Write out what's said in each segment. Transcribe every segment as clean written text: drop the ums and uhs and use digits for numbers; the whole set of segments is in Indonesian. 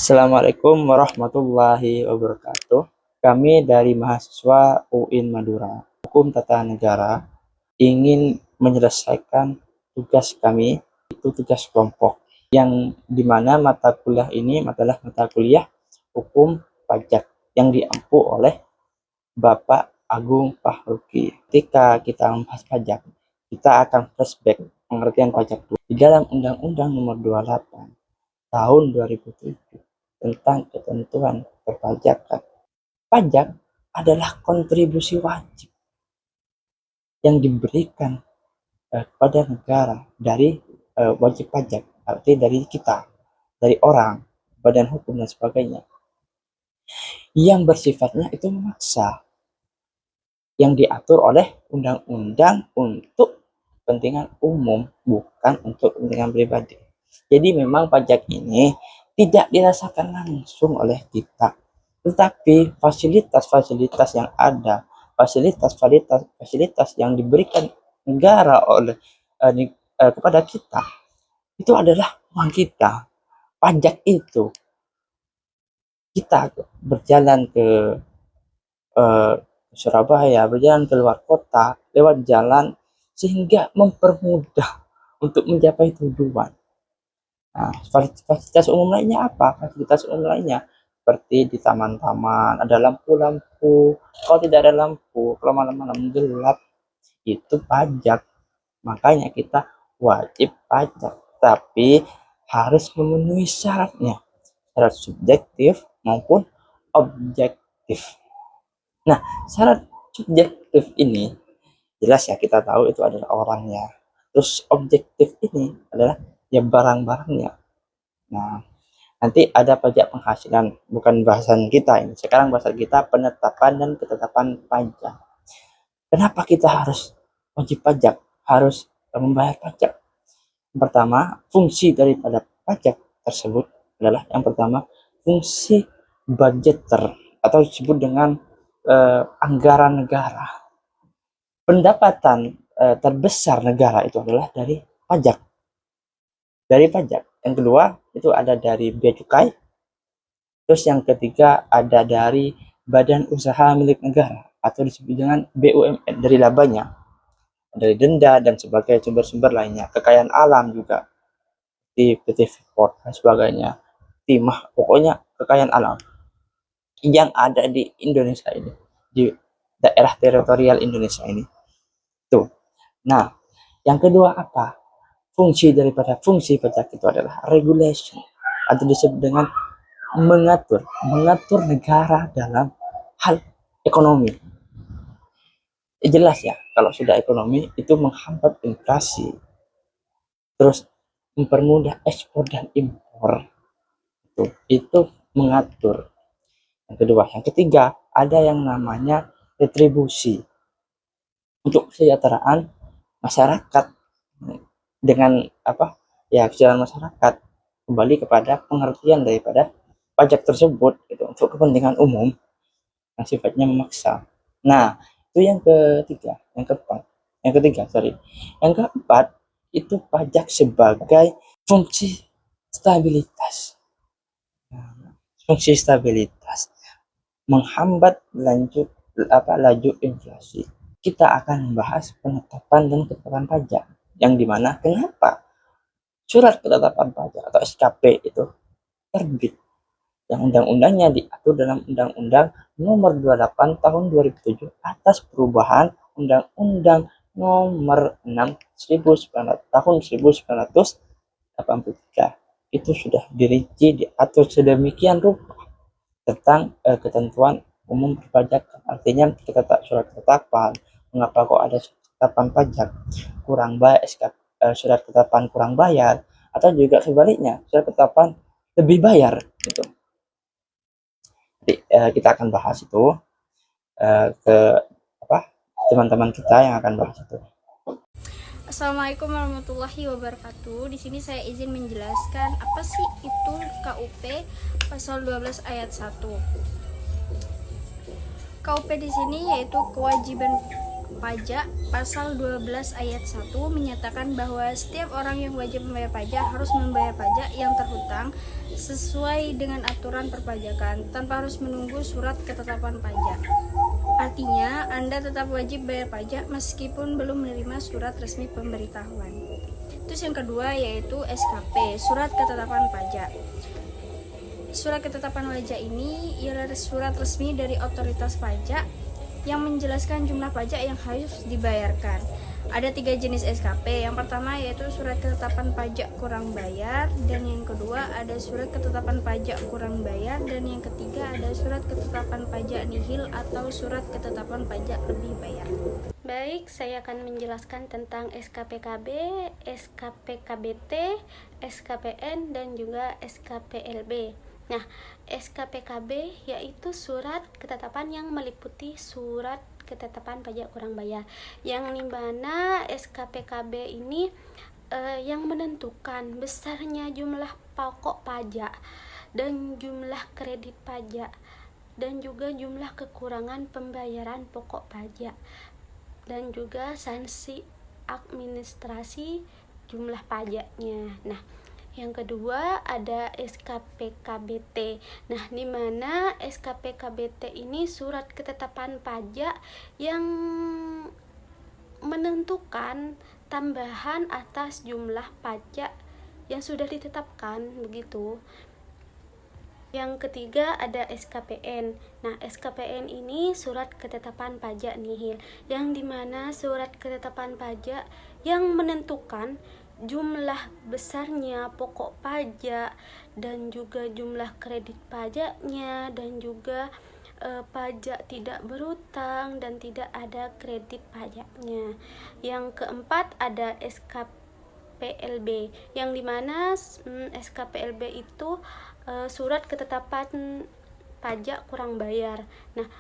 Assalamualaikum warahmatullahi wabarakatuh. Kami dari mahasiswa UIN Madura, Hukum Tata Negara, ingin menyelesaikan tugas kami, itu tugas kelompok, yang dimana mata kuliah ini adalah mata kuliah Hukum Pajak yang diampu oleh Bapak Agung Fahruqi. Ketika kita membahas pajak, kita akan flashback pengertian pajak dulu. Di dalam Undang-Undang Nomor 28 tahun 2007 tentang ketentuan perpajakan. Pajak adalah kontribusi wajib yang diberikan kepada negara dari wajib pajak, arti dari kita, dari orang, badan hukum dan sebagainya, yang bersifatnya itu memaksa, yang diatur oleh undang-undang untuk kepentingan umum, bukan untuk kepentingan pribadi. Jadi memang pajak ini tidak dirasakan langsung oleh kita, tetapi fasilitas-fasilitas yang ada, fasilitas yang diberikan negara oleh kepada kita, itu adalah uang kita. Pajak itu kita berjalan ke Surabaya, berjalan ke luar kota, lewat jalan, sehingga mempermudah untuk mencapai tujuan. Nah, fasilitas umum lainnya apa? Fasilitas umum lainnya seperti di taman-taman, ada lampu-lampu. Kalau tidak ada lampu, kalau malam-malam gelap, itu pajak. Makanya kita wajib pajak, tapi harus memenuhi syaratnya, syarat subjektif maupun objektif. Nah, syarat subjektif ini jelas ya, kita tahu itu adalah orangnya. Terus objektif ini adalah ya barang-barangnya. Nah, nanti ada pajak penghasilan, bukan bahasan kita ini. Sekarang bahasan kita penetapan dan ketetapan pajak. Kenapa kita harus wajib pajak, harus membayar pajak? Yang pertama, fungsi daripada pajak tersebut adalah yang pertama, fungsi budgeter atau disebut dengan anggaran negara. Pendapatan terbesar negara itu adalah dari pajak. Yang kedua itu ada dari bea cukai. Terus yang ketiga ada dari badan usaha milik negara atau disebut dengan BUMN, dari labanya, dari denda dan sebagainya, sumber-sumber lainnya, kekayaan alam juga di PT Freeport dan sebagainya, timah, pokoknya kekayaan alam yang ada di Indonesia ini, di daerah teritorial Indonesia ini. Tuh. Nah, yang kedua apa? Fungsi pajak itu adalah regulation atau disebut dengan mengatur negara dalam hal ekonomi. Jelas ya, kalau sudah ekonomi itu menghambat inflasi, terus mempermudah ekspor dan impor, itu mengatur. Yang kedua, yang ketiga ada yang namanya retribusi untuk kesejahteraan masyarakat, dengan apa ya, kesejahteraan masyarakat kembali kepada pengertian daripada pajak tersebut gitu, untuk kepentingan umum yang sifatnya memaksa. Nah, itu yang keempat itu pajak sebagai fungsi stabilitas. Fungsi stabilitas menghambat laju inflasi. Kita akan membahas penetapan dan ketetapan pajak, yang dimana kenapa surat ketetapan pajak atau SKP itu terbit, yang undang-undangnya diatur dalam Undang-Undang Nomor 28 Tahun 2007 atas perubahan Undang-Undang Nomor 6 Tahun 1983. Itu sudah dirinci, diatur sedemikian rupa tentang ketentuan umum perpajakan. Artinya kita surat ketetapan, mengapa kok ada ketetapan pajak kurang bayar, surat ketetapan kurang bayar, atau juga sebaliknya surat ketetapan lebih bayar gitu. Jadi, kita akan bahas itu ke teman-teman kita yang akan bahas itu. Assalamualaikum warahmatullahi wabarakatuh. Di sini saya izin menjelaskan apa sih itu KUP pasal 12 ayat 1. KUP di sini yaitu kewajiban pajak. Pasal 12 ayat 1 menyatakan bahwa setiap orang yang wajib membayar pajak harus membayar pajak yang terhutang sesuai dengan aturan perpajakan tanpa harus menunggu surat ketetapan pajak. Artinya, Anda tetap wajib bayar pajak meskipun belum menerima surat resmi pemberitahuan. Terus yang kedua yaitu SKP, Surat Ketetapan Pajak. Surat ketetapan pajak ini ialah surat resmi dari otoritas pajak yang menjelaskan jumlah pajak yang harus dibayarkan. Ada 3 jenis SKP. Yang pertama yaitu surat ketetapan pajak kurang bayar, dan yang kedua ada surat ketetapan pajak kurang bayar, dan yang ketiga ada surat ketetapan pajak nihil atau surat ketetapan pajak lebih bayar. Baik, saya akan menjelaskan tentang SKPKB, SKPKBT, SKPN, dan juga SKPLB. Nah, SKPKB yaitu surat ketetapan yang meliputi surat ketetapan pajak kurang bayar, yang dimana SKPKB ini yang menentukan besarnya jumlah pokok pajak dan jumlah kredit pajak dan juga jumlah kekurangan pembayaran pokok pajak dan juga sanksi administrasi jumlah pajaknya. Nah, yang kedua ada SKPKBT. Nah, di mana SKPKBT ini surat ketetapan pajak yang menentukan tambahan atas jumlah pajak yang sudah ditetapkan begitu. Yang ketiga ada SKPN. Nah, SKPN ini surat ketetapan pajak nihil, yang dimana surat ketetapan pajak yang menentukan jumlah besarnya pokok pajak dan juga jumlah kredit pajaknya dan juga pajak tidak berutang dan tidak ada kredit pajaknya. Yang keempat ada SKPLB, yang dimana SKPLB itu surat ketetapan pajak kurang bayar. Nah,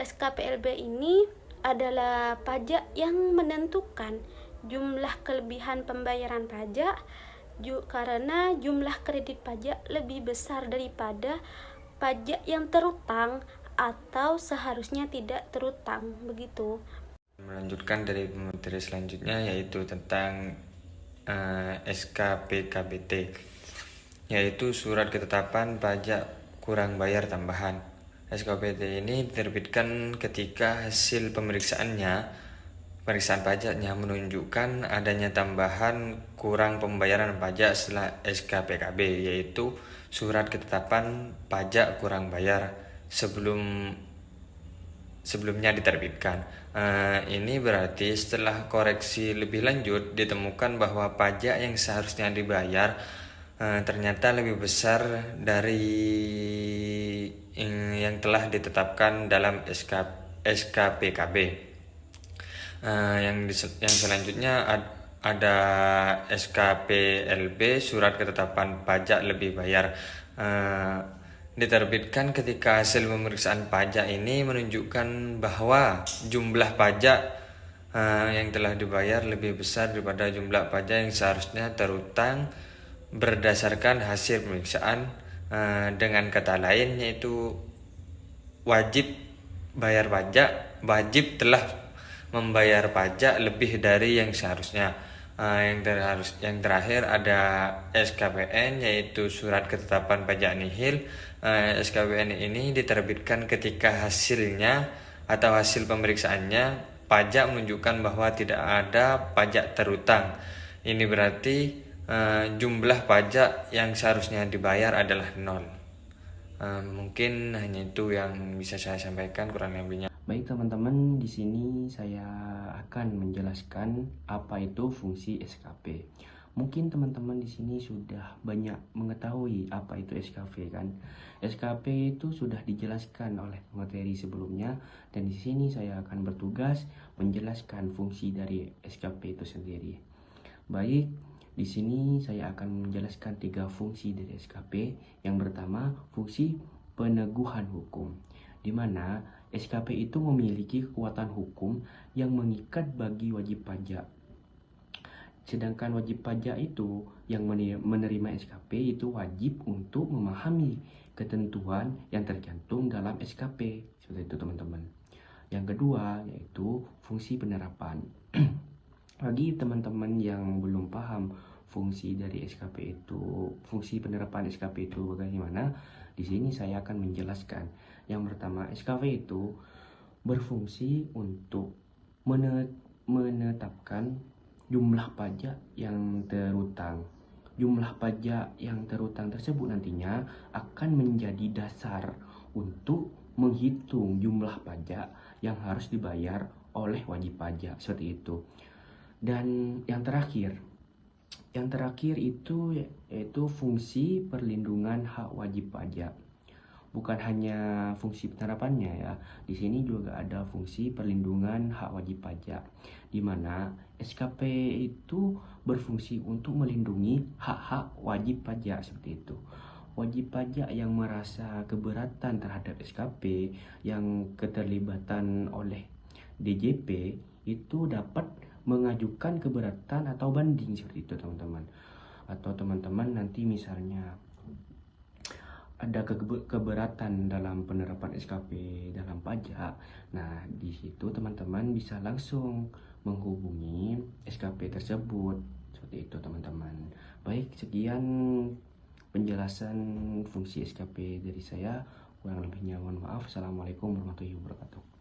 SKPLB ini adalah pajak yang menentukan jumlah kelebihan pembayaran pajak karena jumlah kredit pajak lebih besar daripada pajak yang terutang atau seharusnya tidak terutang begitu. Melanjutkan dari materi selanjutnya yaitu tentang SKPKBT, yaitu surat ketetapan pajak kurang bayar tambahan. SKPT ini diterbitkan ketika hasil pemeriksaan pajaknya menunjukkan adanya tambahan kurang pembayaran pajak setelah SKPKB, yaitu surat ketetapan pajak kurang bayar sebelumnya diterbitkan. Ini berarti setelah koreksi lebih lanjut ditemukan bahwa pajak yang seharusnya dibayar ternyata lebih besar dari yang telah ditetapkan dalam SKPKB. Yang selanjutnya ada SKPLB, surat ketetapan pajak lebih bayar. Diterbitkan ketika hasil pemeriksaan pajak ini menunjukkan bahwa jumlah pajak yang telah dibayar lebih besar daripada jumlah pajak yang seharusnya terutang berdasarkan hasil pemeriksaan. Dengan kata lain yaitu wajib telah membayar pajak lebih dari yang seharusnya. Yang terakhir ada SKPN, yaitu surat ketetapan pajak nihil. SKPN ini diterbitkan ketika hasilnya atau hasil pemeriksaannya pajak menunjukkan bahwa tidak ada pajak terutang. Ini berarti jumlah pajak yang seharusnya dibayar adalah 0. Mungkin hanya itu yang bisa saya sampaikan, kurang lebihnya. Baik teman-teman, di sini saya akan menjelaskan apa itu fungsi SKP. Mungkin teman-teman di sini sudah banyak mengetahui apa itu SKP kan. SKP itu sudah dijelaskan oleh materi sebelumnya, dan di sini saya akan bertugas menjelaskan fungsi dari SKP itu sendiri. Baik, di sini saya akan menjelaskan 3 fungsi dari SKP. Yang pertama, fungsi peneguhan hukum, di mana SKP itu memiliki kekuatan hukum yang mengikat bagi wajib pajak. Sedangkan wajib pajak itu yang menerima SKP itu wajib untuk memahami ketentuan yang tercantum dalam SKP. Seperti itu teman-teman. Yang kedua yaitu fungsi penerapan. Bagi teman-teman yang belum paham fungsi dari SKP itu, fungsi penerapan SKP itu bagaimana? Di sini saya akan menjelaskan. Yang pertama, SKP itu berfungsi untuk menetapkan jumlah pajak yang terutang. Jumlah pajak yang terutang tersebut nantinya akan menjadi dasar untuk menghitung jumlah pajak yang harus dibayar oleh wajib pajak, seperti itu. Dan yang terakhir itu yaitu fungsi perlindungan hak wajib pajak. Bukan hanya fungsi penerapannya ya, di sini juga ada fungsi perlindungan hak wajib pajak, di mana SKP itu berfungsi untuk melindungi hak-hak wajib pajak, seperti itu. Wajib pajak yang merasa keberatan terhadap SKP yang keterlibatan oleh DJP itu dapat mengajukan keberatan atau banding, seperti itu teman-teman. Atau teman-teman nanti misalnya ada keberatan dalam penerapan SKP dalam pajak. Nah, di situ teman-teman bisa langsung menghubungi SKP tersebut. Seperti itu teman-teman. Baik, sekian penjelasan fungsi SKP dari saya. Kurang lebihnya mohon maaf. Assalamualaikum warahmatullahi wabarakatuh.